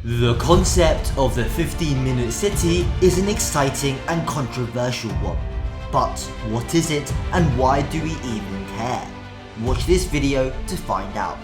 The concept of the 15-minute city is an exciting and controversial one. But what is it and why do we even care? Watch this video to find out.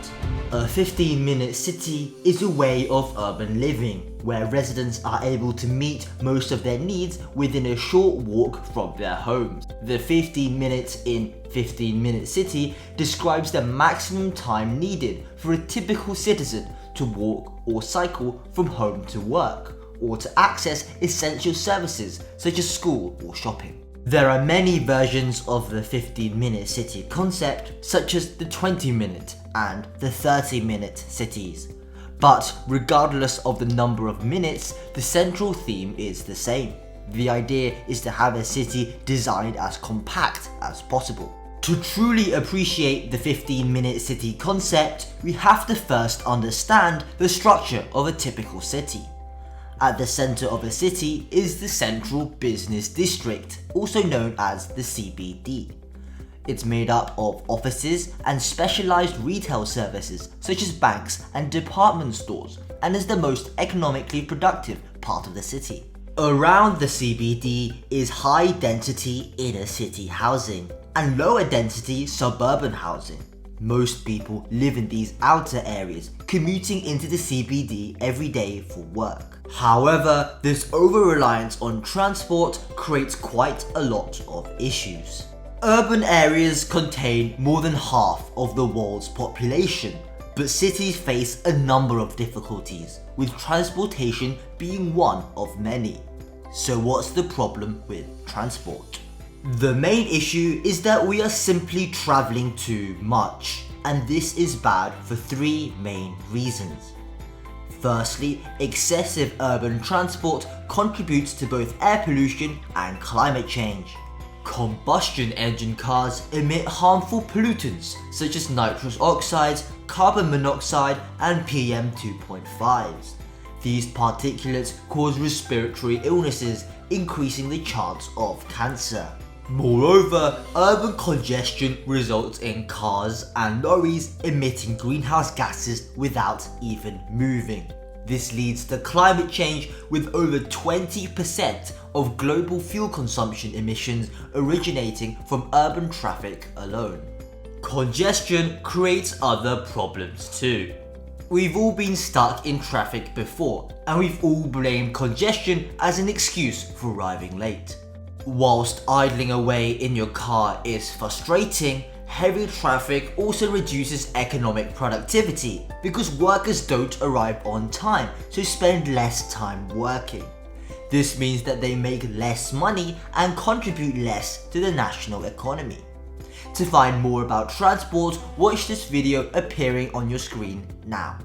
A 15-minute city is a way of urban living where residents are able to meet most of their needs within a short walk from their homes. The 15 minutes in 15-minute city describes the maximum time needed for a typical citizen to walk or cycle from home to work, or to access essential services such as school or shopping. There are many versions of the 15-minute city concept, such as the 20-minute and the 30-minute cities. But regardless of the number of minutes, the central theme is the same. The idea is to have a city designed as compact as possible. To truly appreciate the 15-minute city concept, we have to first understand the structure of a typical city. At the center of a city is the Central Business District, also known as the CBD. It's made up of offices and specialized retail services such as banks and department stores, and is the most economically productive part of the city. Around the CBD is high-density inner-city housing and lower-density suburban housing. Most people live in these outer areas, commuting into the CBD every day for work. However, this over-reliance on transport creates quite a lot of issues. Urban areas contain more than half of the world's population, but cities face a number of difficulties, with transportation being one of many. So what's the problem with transport? The main issue is that we are simply traveling too much, and this is bad for three main reasons. Firstly, excessive urban transport contributes to both air pollution and climate change. Combustion engine cars emit harmful pollutants such as nitrous oxides, carbon monoxide, and PM 2.5s. These particulates cause respiratory illnesses, increasing the chance of cancer. Moreover, urban congestion results in cars and lorries emitting greenhouse gases without even moving. This leads to climate change, with over 20% of global fuel consumption emissions originating from urban traffic alone. Congestion creates other problems too. We've all been stuck in traffic before, and we've all blamed congestion as an excuse for arriving late. Whilst idling away in your car is frustrating, heavy traffic also reduces economic productivity because workers don't arrive on time, so spend less time working. This means that they make less money and contribute less to the national economy. To find more about transport, watch this video appearing on your screen now.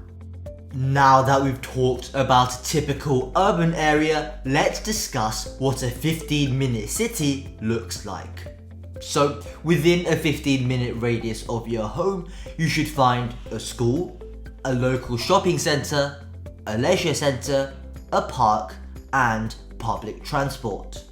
Now that we've talked about a typical urban area, let's discuss what a 15-minute city looks like. So, within a 15-minute radius of your home, you should find a school, a local shopping centre, a leisure centre, a park, and public transport.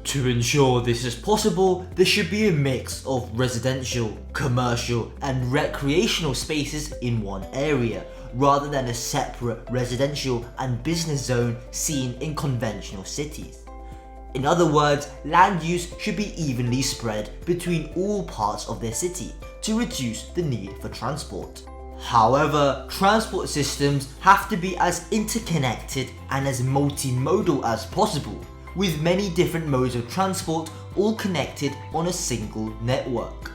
To ensure this is possible, there should be a mix of residential, commercial, and recreational spaces in one area, rather than a separate residential and business zone seen in conventional cities. In other words, land use should be evenly spread between all parts of their city to reduce the need for transport. However, transport systems have to be as interconnected and as multimodal as possible, with many different modes of transport all connected on a single network.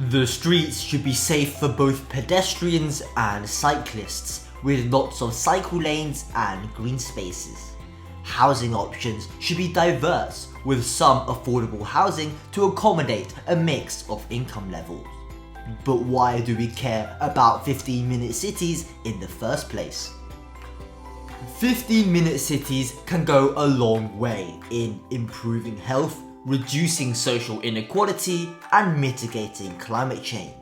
The streets should be safe for both pedestrians and cyclists, with lots of cycle lanes and green spaces. Housing options should be diverse, with some affordable housing to accommodate a mix of income levels. But why do we care about 15-minute cities in the first place? 15-minute cities can go a long way in improving health, reducing social inequality, and mitigating climate change.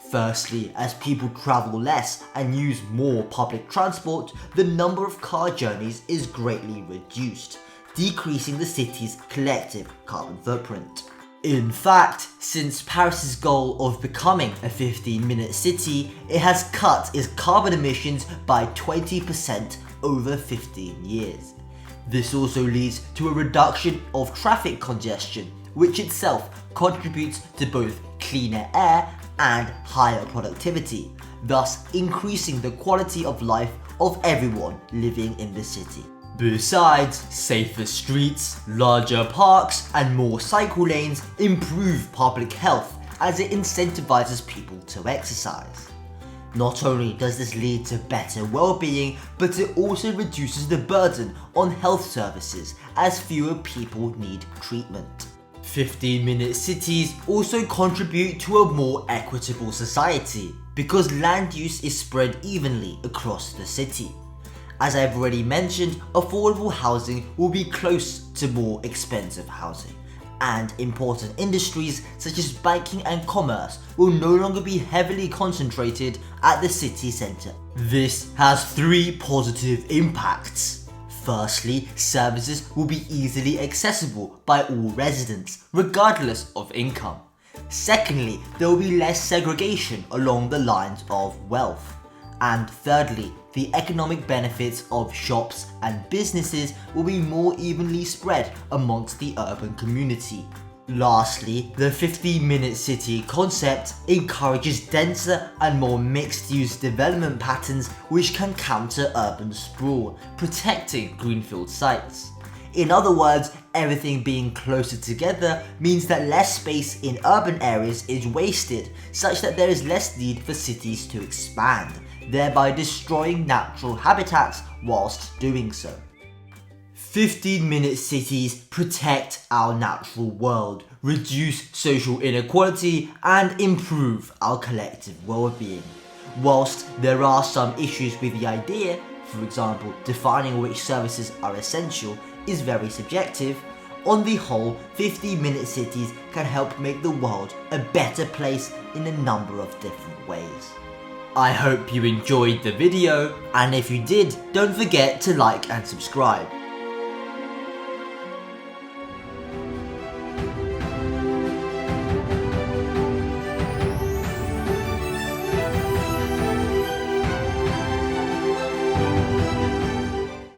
Firstly, as people travel less and use more public transport, the number of car journeys is greatly reduced, decreasing the city's collective carbon footprint. In fact, since Paris's goal of becoming a 15-minute city, it has cut its carbon emissions by 20% over 15 years. This also leads to a reduction of traffic congestion, which itself contributes to both cleaner air and higher productivity, thus increasing the quality of life of everyone living in the city. Besides, safer streets, larger parks, and more cycle lanes improve public health as it incentivizes people to exercise. Not only does this lead to better well-being, but it also reduces the burden on health services as fewer people need treatment. 15-minute cities also contribute to a more equitable society because land use is spread evenly across the city. As I've already mentioned, affordable housing will be close to more expensive housing, and important industries such as banking and commerce will no longer be heavily concentrated at the city centre. This has three positive impacts. Firstly, services will be easily accessible by all residents, regardless of income. Secondly, there will be less segregation along the lines of wealth. And thirdly, the economic benefits of shops and businesses will be more evenly spread amongst the urban community. Lastly, the 15-minute city concept encourages denser and more mixed-use development patterns which can counter urban sprawl, protecting greenfield sites. In other words, everything being closer together means that less space in urban areas is wasted, such that there is less need for cities to expand, thereby destroying natural habitats whilst doing so. 15-minute cities protect our natural world, reduce social inequality, and improve our collective well-being. Whilst there are some issues with the idea, for example, defining which services are essential is very subjective, on the whole, 15-minute cities can help make the world a better place in a number of different ways. I hope you enjoyed the video, and if you did, don't forget to like and subscribe.